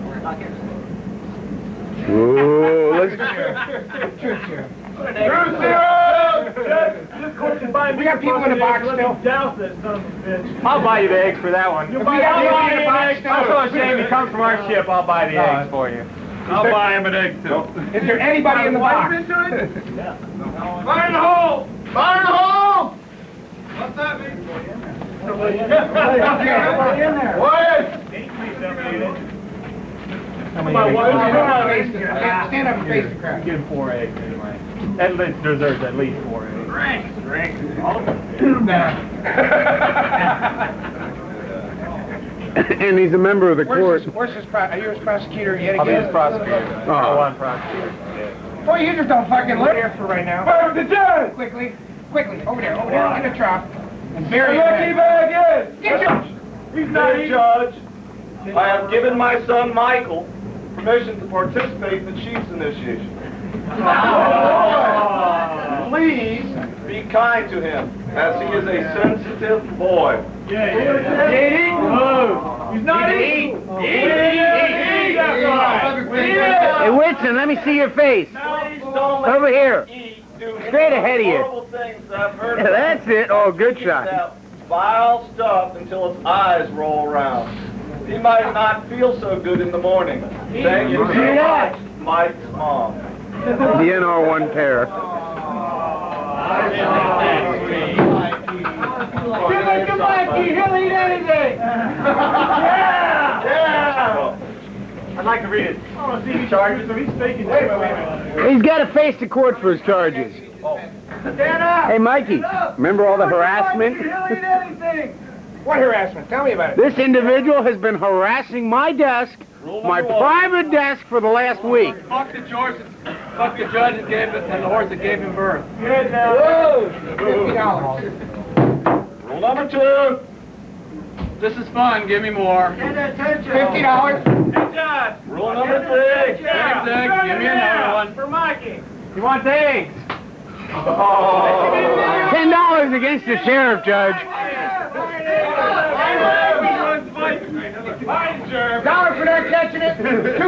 Speaker 2: Ooh, let's...
Speaker 11: Truth serum.
Speaker 7: Truth serum!
Speaker 11: We got people in the box still.
Speaker 7: Douse that son of a bitch.
Speaker 4: I'll buy you the eggs for that one.
Speaker 11: We got people in the box
Speaker 4: I'm so
Speaker 11: still.
Speaker 4: ashamed he comes from our ship, I'll buy the eggs for you.
Speaker 7: I'll buy him an egg too.
Speaker 11: Is there anybody in the box?
Speaker 7: Fire in the hole! Fire in the hole! What's that mean?
Speaker 11: Somebody in there.
Speaker 7: What?
Speaker 11: Stand up and face the crowd.
Speaker 4: Give him 4 eggs anyway. At least deserves at least 4 eggs.
Speaker 7: Drink.
Speaker 2: And he's a member of the court.
Speaker 11: Where's his are you his prosecutor yet
Speaker 4: I'll be
Speaker 11: again?
Speaker 4: his prosecutor.
Speaker 2: Oh.
Speaker 4: One prosecutor.
Speaker 11: Boy, you just don't fucking look here for right now.
Speaker 7: Fire the judge!
Speaker 11: Quickly, over there, in the trough. And bury
Speaker 7: Lucky
Speaker 11: him.
Speaker 7: bag in!
Speaker 11: Get your...
Speaker 7: He's not a judge.
Speaker 3: I have given my son Michael permission to participate in the Chiefs initiation. Please be kind to him, as he is a sensitive boy.
Speaker 7: He's not eating.
Speaker 2: Hey, Whitson, let me see your face. Over here. Straight ahead of you. Yeah, that's it. Oh, good shot.
Speaker 3: Vile stuff until his eyes roll around. He might not feel so good in the morning. Thank you so much, Mike's mom.
Speaker 2: The NR1 pair.
Speaker 11: Give it to Mikey, he'll eat anything.
Speaker 3: Yeah!
Speaker 4: I'd like to read it.
Speaker 7: I want to see the charges, so he's faking. Wait a minute.
Speaker 2: He's got to face the court for his charges.
Speaker 11: Stand up.
Speaker 2: Hey, Mikey, remember all the harassment?
Speaker 11: He'll eat anything. What harassment? Tell me about it.
Speaker 2: This individual has been harassing my desk, my private desk, for the last week.
Speaker 1: Fuck the judge that gave it and the horse that gave him birth.
Speaker 7: Good now.
Speaker 11: $50.
Speaker 3: Rule number 2.
Speaker 1: This is fun. Give me more.
Speaker 11: $50.
Speaker 3: Rule number 6.
Speaker 1: Thanks, Zach. Give me another one.
Speaker 11: For Mikey.
Speaker 4: He wants eggs.
Speaker 2: $10 against the sheriff, Judge.
Speaker 11: $1 for not catching it, 2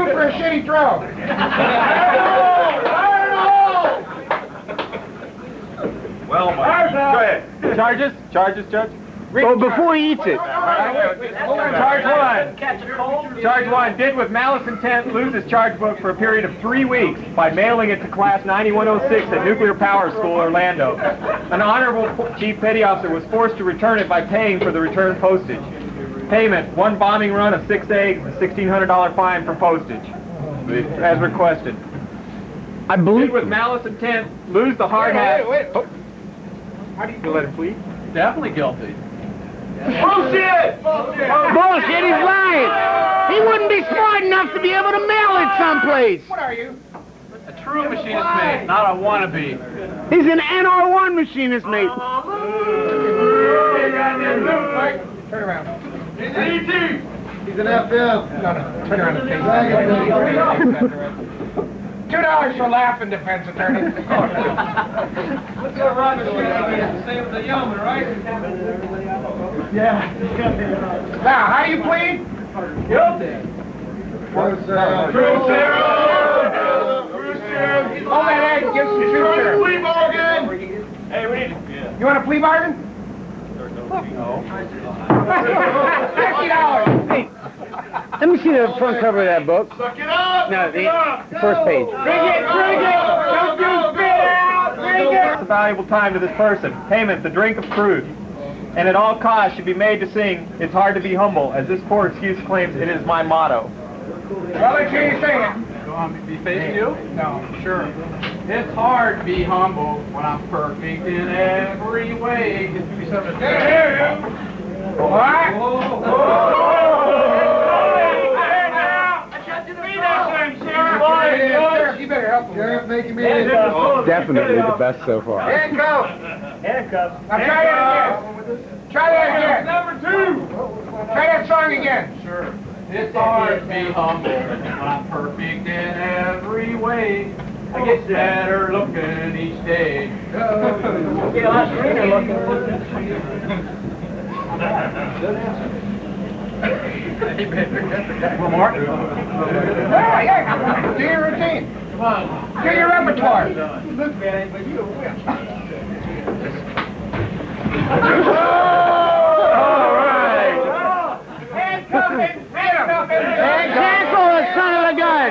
Speaker 11: for a shitty throw.
Speaker 3: Well, Mike, go ahead.
Speaker 4: Charges, Judge.
Speaker 2: Oh, before he eats it.
Speaker 4: Charge 1, did with malice intent lose his charge book for a period of 3 weeks by mailing it to class 9106 at Nuclear Power School, Orlando. An honorable Chief Petty Officer was forced to return it by paying for the return postage. Payment, 1 bombing run of 6 eggs, $1,600 fine for postage, as requested.
Speaker 10: I believe
Speaker 4: With malice intent, lose the hard hat.
Speaker 11: Wait.
Speaker 4: How do you let him plead?
Speaker 1: Definitely guilty.
Speaker 4: Bullshit!
Speaker 5: Bullshit, he's lying. He wouldn't be smart enough to be able to mail it someplace.
Speaker 11: What are you?
Speaker 1: A true machinist mate, not a wannabe.
Speaker 5: He's an NR1 machinist, mate.
Speaker 11: Turn around.
Speaker 8: He's an FM.
Speaker 11: No, turn around and face $2 for laughing, defense attorney.
Speaker 1: Let's go run the same as the yeoman, right?
Speaker 11: Now, how do you plead?
Speaker 1: Guilty.
Speaker 11: Hold that egg, give some truth there.
Speaker 4: Hey, we need
Speaker 11: You want a plea bargain?
Speaker 4: No.
Speaker 11: $50. Hey,
Speaker 10: Let me see the front cover of that book.
Speaker 7: Suck it up!
Speaker 10: No, the first page.
Speaker 11: bring it! Don't you spit out! Bring it!
Speaker 4: It's a valuable time to this person. Payment, the drink of truth. And at all costs should be made to sing, "It's hard to be humble," as this poor excuse claims it is my motto.
Speaker 11: Well, let's hear you sing it.
Speaker 1: Go on, be facing you?
Speaker 11: No.
Speaker 1: Sure. It's hard to be humble when I'm perfect in every way. Give me something to say.
Speaker 11: What? You better help him.
Speaker 8: You're making me
Speaker 10: Definitely the best so far.
Speaker 11: Handcuffs. Now try that again. Try that again.
Speaker 1: Number 2.
Speaker 11: Try that song again.
Speaker 1: Sure. It's hard to be humble when I'm perfect in every way. I get better looking each day.
Speaker 2: Get a lot greener looking.
Speaker 1: One more?
Speaker 11: Yeah. Do your routine. Come on. Do your repertoire.
Speaker 4: All right.
Speaker 11: Handcuff him. Handcuff him.
Speaker 5: Cancel it, son of a gun.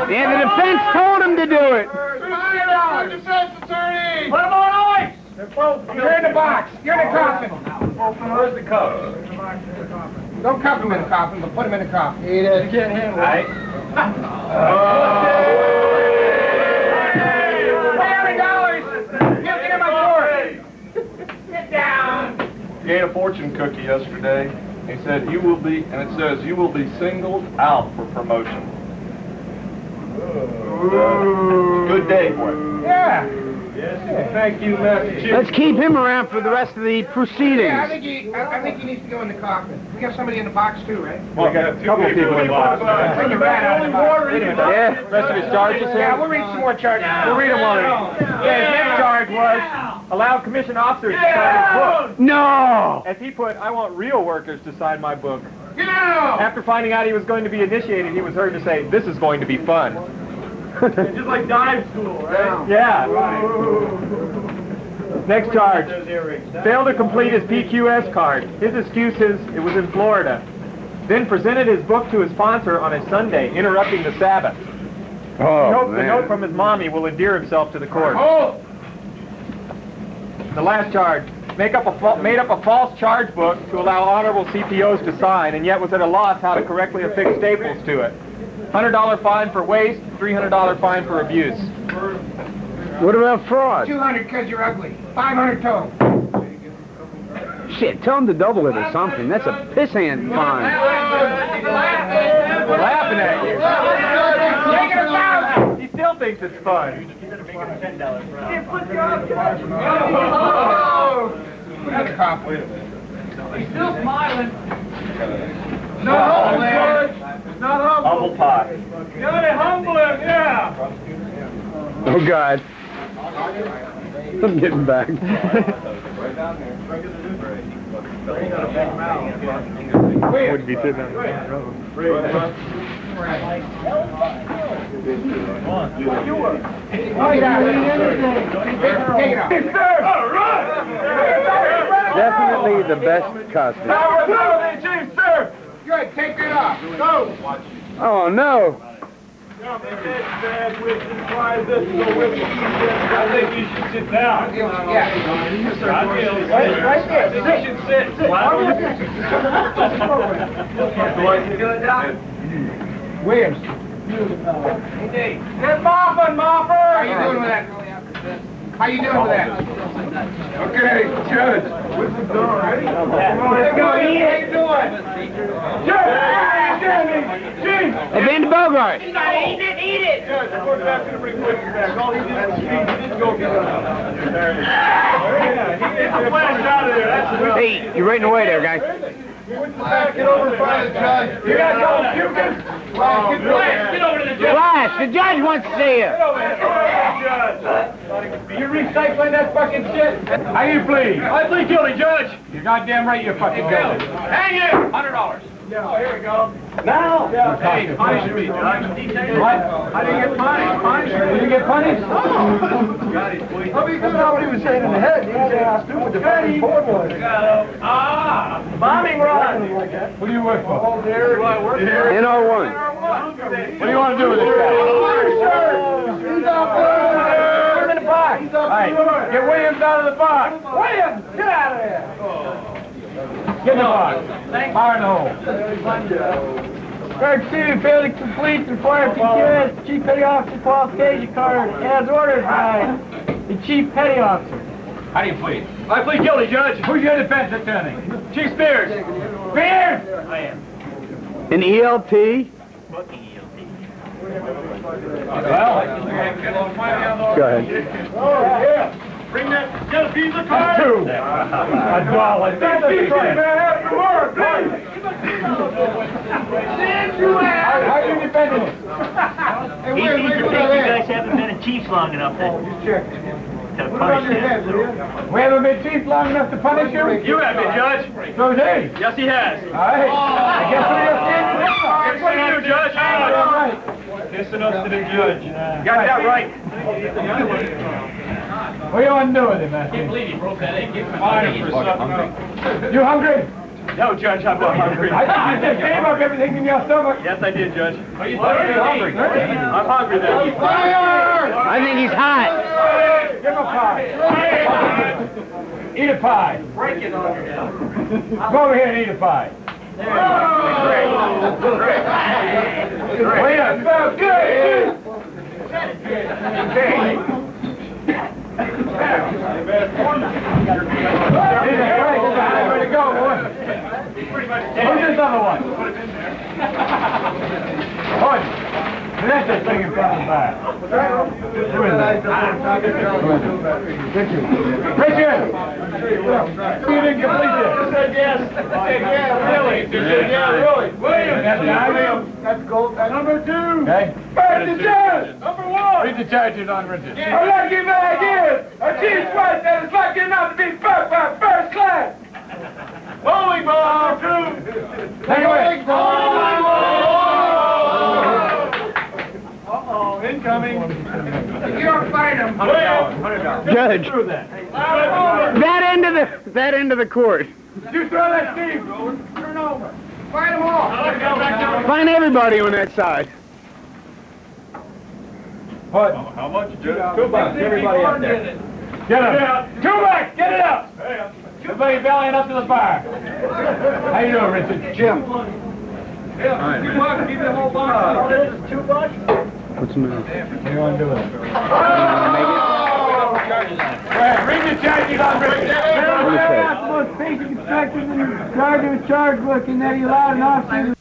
Speaker 5: And the defense told him to do it.
Speaker 11: Put him on ice. You're in the box. You're in the coffin.
Speaker 4: Where's the cuffs?
Speaker 11: Don't cuff him in the coffin, but put him in the coffin.
Speaker 8: Eat it. You can't handle it.
Speaker 11: $300. Guilty to my sword. Sit down.
Speaker 13: He ate a fortune cookie yesterday. He said, "You will be," and it says, "You will be singled out for promotion." Good day for him.
Speaker 11: Yeah.
Speaker 4: Thank you, Massachusetts.
Speaker 5: Let's keep him around for the rest of the
Speaker 11: Yeah, I
Speaker 5: proceedings.
Speaker 11: think he needs to go in the coffin. We got somebody in the box too, right?
Speaker 4: We got a couple people in the box.
Speaker 11: Take your rat out of the box.
Speaker 5: Yeah.
Speaker 4: Rest of his charges
Speaker 11: Yeah,
Speaker 4: here?
Speaker 11: we'll read some more charges.
Speaker 4: We'll read them all. Yeah, his next charge was allow commission officers to sign his book.
Speaker 5: No!
Speaker 4: As he put, "I want real workers to sign my book."
Speaker 11: Yeah.
Speaker 4: After finding out he was going to be initiated, he was heard to say, "This is going to be fun."
Speaker 7: Just like dive school, right?
Speaker 4: Yeah. Next charge. Failed to complete his PQS card. His excuse is it was in Florida. Then presented his book to his sponsor on a Sunday, interrupting the Sabbath. He hopes the note from his mommy will endear himself to the court. The last charge. Made up a false charge book to allow honorable CPOs to sign, and yet was at a loss how to correctly affix staples to it. $100 fine for waste, $300 fine for abuse.
Speaker 5: What about fraud?
Speaker 11: 200 because you're ugly. 500 total.
Speaker 5: Shit, tell him to double it or something. That's a pissant fine.
Speaker 4: We're laughing at you.
Speaker 11: Take it 1,000.
Speaker 4: He still thinks it's fun.
Speaker 11: That's a coffin.
Speaker 1: He's still smiling.
Speaker 11: No, man.
Speaker 13: Humble pie.
Speaker 7: You gotta humble him, yeah!
Speaker 10: Oh, God. I'm getting back.
Speaker 4: Would be sitting on the front row.
Speaker 11: Take it off.
Speaker 10: Definitely the best costume.
Speaker 11: Good, take it off. Go.
Speaker 10: Oh, no.
Speaker 7: Bad with try this to go with you. I think you should sit down.
Speaker 11: Yeah.
Speaker 7: Right there. I think you should sit.
Speaker 11: Williams.
Speaker 7: Get mopping, Mopper!
Speaker 11: How you doing with that? How you doing with that?
Speaker 7: Okay, Judge. What's the door, ready? Yeah. How you doing? Judge! Chief!
Speaker 2: Evander Bogart.
Speaker 7: Eat it! Judge, I'm going back to the bring quick back. All he did was speak. He didn't go get us. He didn't flash out of there. That's enough.
Speaker 2: Hey, you're right in the way there, guys.
Speaker 7: Get over in front of the judge. You guys going puking? Flash, get over to the judge.
Speaker 2: Flash, the judge wants to see you.
Speaker 7: Get over there. Judge. You recycling that fucking shit? How you plead? I plead guilty, Judge. You're goddamn right you're fucking guilty. Hang you! $100. Oh, here we go. Now! Hey, punish me, Judge. What? I didn't get punished. Punish me. You didn't get punished? No. Got it, please.
Speaker 8: Well, you know what he was saying in the head. He was saying how stupid the fucking board was.
Speaker 7: Bombing run.
Speaker 8: What do you work for?
Speaker 7: Oh, there. Do I work there?
Speaker 2: NR1.
Speaker 7: What do you want to do with this guy? He's out there. Put him in the box. All right, get Williams out of the box. Williams, get out of there. Get in the box. Fire in the hole.
Speaker 6: Card 2, failed to complete the required PQS Chief Petty Officer qualification card as ordered by the Chief Petty Officer.
Speaker 7: How do you plead? I plead guilty, Judge. Who's your defense attorney? Chief Spears. Spears? I am.
Speaker 2: An ELT?
Speaker 7: Well,
Speaker 2: Go ahead.
Speaker 7: oh, yeah. Bring that, get a piece of card. Two. A dollar. That's the man after work, please. How are you defending it? Hey,
Speaker 14: He
Speaker 7: wait,
Speaker 14: seems to
Speaker 7: wait,
Speaker 14: think
Speaker 7: wait,
Speaker 14: you
Speaker 7: wait.
Speaker 14: guys haven't been in Chiefs long enough to punish him.
Speaker 7: We haven't been chief long enough to punish you? You have been, Judge. So has he? Yes, he has. All right. I guess we have to. What do you do, Judge? All right. Listen us to the judge. Got that right. What do you want to do with him, man? I can't believe he broke that egg. Fine for something else. You hungry? No, Judge, I'm not hungry. I just gave up everything in your stomach. Yes, I did, Judge. Are you hungry? I'm hungry then. Fire!
Speaker 2: I think he's hot.
Speaker 7: Give him a pie. Eat a pie. Break it on your Come over here and eat a pie. William, smells good. Way to go, boy. Who's this other one? Boy, that's that thing in front of the back. Who is it? Richard! You didn't complete this. You said yes. Yeah, really. You said yeah, really. William, that's gold. Number 2. Okay. Where's the judge? Number 1. Read the charges on Richard. A lucky man is a chief's wife that is lucky enough to be fucked by first class. Bowling ball. Number 2. Take away. Bowling ball. Uh-oh, incoming. You don't fight him. $100.
Speaker 2: Judge. That end of the court.
Speaker 7: You throw that Steve. Turn over. Fight them all.
Speaker 2: Find everybody on that side.
Speaker 7: What? How much? $2. Everybody up there. Get him. $2. Get it up. Everybody bellying up to the bar. How you doing, Richard? Jim. Yeah, $2. Give me the whole bar. $2?
Speaker 2: What's the matter?
Speaker 7: What do you want to do with it? Read the charges on Richard.
Speaker 6: Most basic instructions in the charge of a charge book, and that he allowed an officer